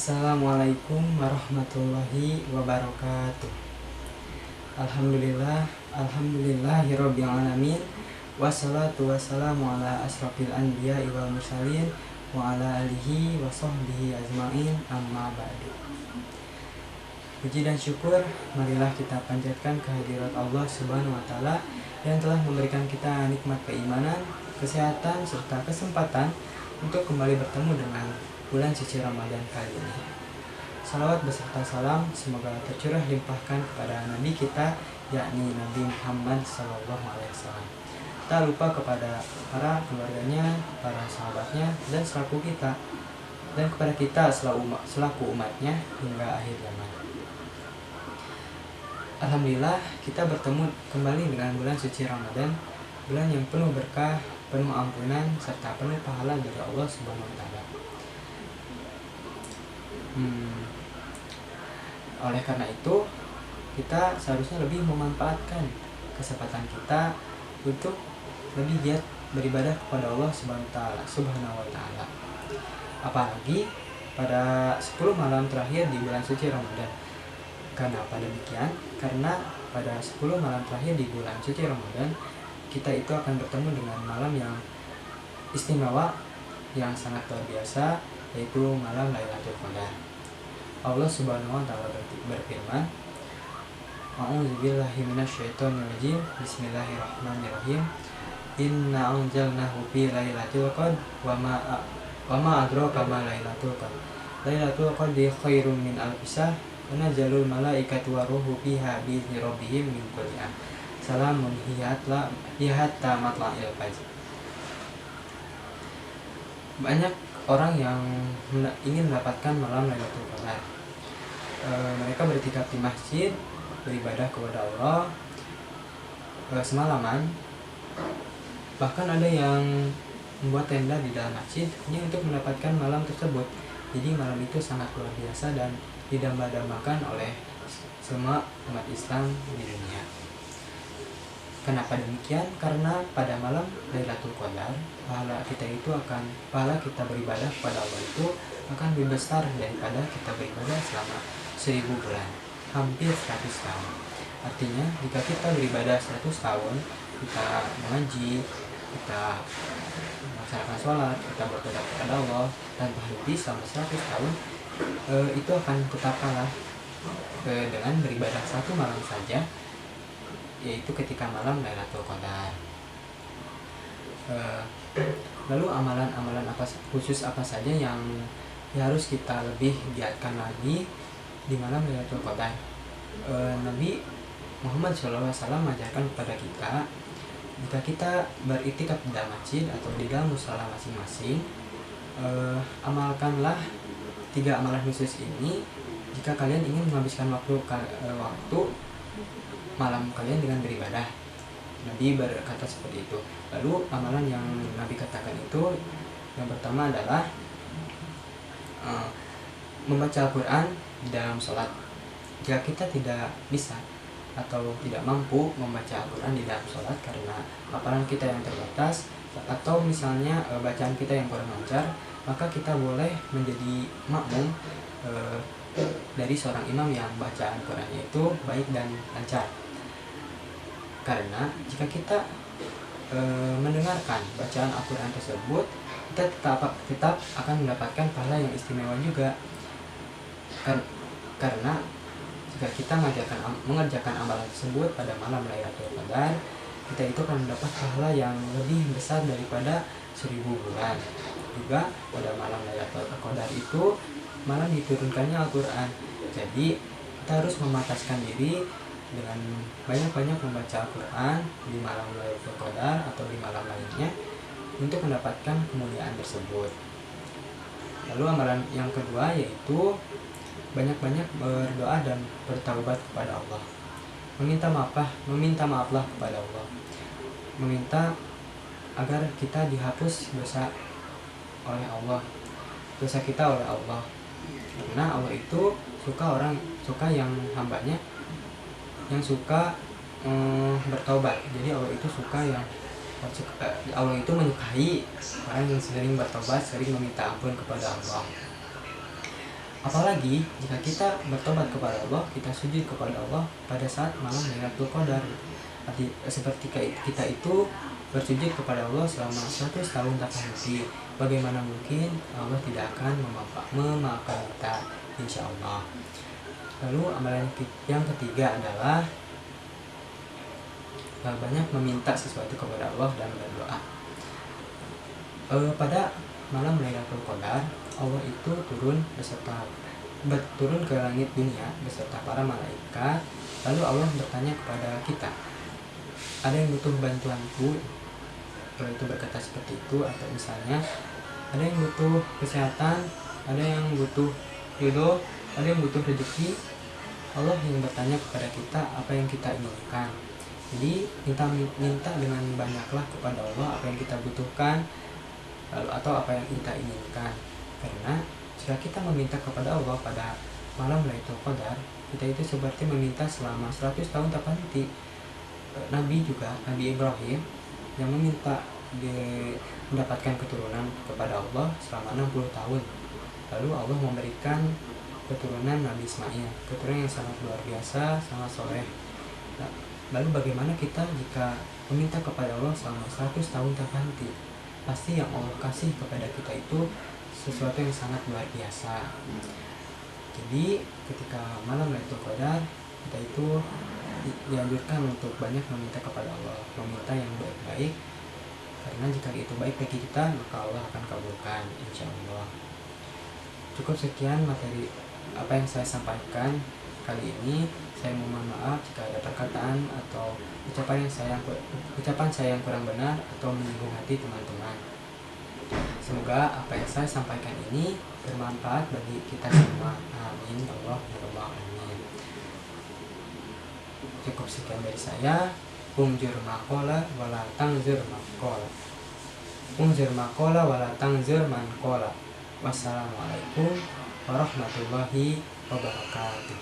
Assalamualaikum warahmatullahi wabarakatuh. Alhamdulillahirabbil alamin. Wassalatu wassalamu ala asrofil anbiya'i wal mursalin wa ala alihi wa sahbihi ajmain, amma ba'du. Puji dan syukur marilah kita panjatkan kehadirat Allah Subhanahu wa taala yang telah memberikan kita nikmat keimanan, kesehatan serta kesempatan untuk kembali bertemu dengan bulan suci Ramadan kali ini. Salawat beserta salam semoga tercurah limpahkan kepada Nabi kita, yakni Nabi Muhammad SAW. Tak lupa kepada para keluarganya, para sahabatnya, dan selaku kita, dan kepada kita selaku umatnya hingga akhir zaman. Alhamdulillah kita bertemu kembali dengan bulan suci Ramadan, bulan yang penuh berkah, penuh ampunan, serta penuh pahala dari Allah Subhanahu wa taala. Oleh karena itu, kita seharusnya lebih memanfaatkan kesempatan kita untuk lebih giat beribadah kepada Allah Subhanahu wa taala. Apalagi pada 10 malam terakhir di bulan suci Ramadan. Kenapa demikian? Karena pada 10 malam terakhir di bulan suci Ramadan, kita itu akan bertemu dengan malam yang istimewa, yang sangat luar biasa, yaitu malam Lailatul Qadar. Allah Subhanahu wa taala berfirman, A'udzubillahi minasyaitonir rajim. Bismillahirrahmanirrahim. Inna anzalnahu fi lailatul qadr wa ma adraka ma lailatul qadr. Lailatul qadri khairum min alfi syahr. Tanazzalul malaikatu waruhu fiha bi'izni rabbihim min kulli amr. Salamun hiya hatta matla'il fajr. Banyak orang yang ingin mendapatkan malam Lailatul Qadar. Mereka bertikaf di masjid, beribadah kepada Allah semalaman. Bahkan ada yang membuat tenda di dalam masjid hanya untuk mendapatkan malam tersebut. Jadi malam itu sangat luar biasa dan didamba-dambakan oleh semua umat Islam di dunia. Kenapa demikian? Karena pada malam Lailatul Qadar, pahala kita beribadah kepada Allah itu akan lebih besar daripada kita beribadah selama 1000 bulan, hampir 100 tahun. Artinya, jika kita beribadah 100 tahun, kita mengaji, kita melaksanakan sholat, kita bertobat kepada Allah tanpa henti selama 100 tahun, itu akan tetap kalah dengan beribadah 1 malam saja, yaitu ketika malam Lailatul Qadar. Lalu amalan-amalan khusus apa saja yang harus kita lebih giatkan lagi di malam Lailatul Qadar? Nabi Muhammad SAW mengajarkan kepada kita, jika kita beriktikaf di dalam masjid atau di dalam musala masing-masing, amalkanlah 3 amalan khusus ini jika kalian ingin menghabiskan waktu malam kalian dengan beribadah. Nabi berkata seperti itu. Lalu amalan yang Nabi katakan itu, yang pertama adalah membaca Al-Quran di dalam sholat. Jika kita tidak bisa atau tidak mampu membaca Al-Quran di dalam sholat karena hafalan kita yang terbatas, atau misalnya bacaan kita yang kurang lancar, maka kita boleh menjadi makmum dari seorang imam yang bacaan Qurannya itu baik dan lancar. Karena jika kita mendengarkan bacaan Al-Quran tersebut, kita tetap akan mendapatkan pahala yang istimewa juga. Karena jika kita mengerjakan amalan tersebut pada malam Lailatul Qadar, kita itu akan mendapat pahala yang lebih besar daripada 1000 bulan. Juga pada malam Lailatul Qadar itu malam diturunkannya Al-Quran. Jadi kita harus memataskan diri dengan banyak-banyak membaca Al-Quran di malam Lailatul Qadar atau di malam lainnya untuk mendapatkan kemuliaan tersebut. Lalu amalan yang kedua yaitu banyak-banyak berdoa dan bertaubat kepada Allah. Meminta maaflah kepada Allah. Meminta agar kita dihapus dosa oleh Allah. Dosa kita oleh Allah. Karena Allah itu suka yang hambanya yang suka bertaubat. Jadi Allah itu Allah itu menyukai orang yang sering bertobat, sering meminta ampun kepada Allah. Apalagi jika kita bertobat kepada Allah, kita sujud kepada Allah pada saat malam Lailatul Qadar. Seperti kita itu bersujud kepada Allah selama 100 tahun tak henti. Bagaimana mungkin Allah tidak akan memaafkan kita, insya Allah. Lalu amalan yang ketiga adalah banyak meminta sesuatu kepada Allah dan berdoa. Pada malam Lailatul Qadar, Allah itu turun ke langit dunia beserta para malaikat. Lalu Allah bertanya kepada kita, ada yang butuh bantuanku? Kalau itu berkata seperti itu, atau misalnya ada yang butuh kesehatan, ada yang butuh ridho, ada yang butuh rezeki. Allah yang bertanya kepada kita apa yang kita inginkan. Jadi minta dengan banyaklah kepada Allah apa yang kita butuhkan, lalu atau apa yang kita inginkan. Karena jika kita meminta kepada Allah pada malam Lailatul Qadar, kita itu seperti meminta selama 100 tahun tak henti. Nabi Ibrahim yang meminta mendapatkan keturunan kepada Allah selama 60 tahun. Lalu Allah memberikan keturunan Nabi Ismail, keturunan yang sangat luar biasa, sangat soleh. Lalu bagaimana kita jika meminta kepada Allah selama 100 tahun tak henti? Pasti yang Allah kasih kepada kita itu sesuatu yang sangat luar biasa. Jadi ketika malam Lailatul Qadar, kita itu dianjurkan untuk banyak meminta kepada Allah, meminta yang baik-baik, karena jika itu baik bagi kita maka Allah akan kabulkan, insya Allah. Cukup sekian materi apa yang saya sampaikan kali ini. Saya mohon maaf jika ada perkataan atau ucapan saya yang kurang benar atau menyinggung hati teman-teman. Semoga apa yang saya sampaikan ini bermanfaat bagi kita semua. Amin. Allah amin. Cukup sekian dari saya. Unzur maqala wala tangzur maqala. Unzur maqala wala tangzur manqala. Wassalamualaikum warahmatullahi wabarakatuh.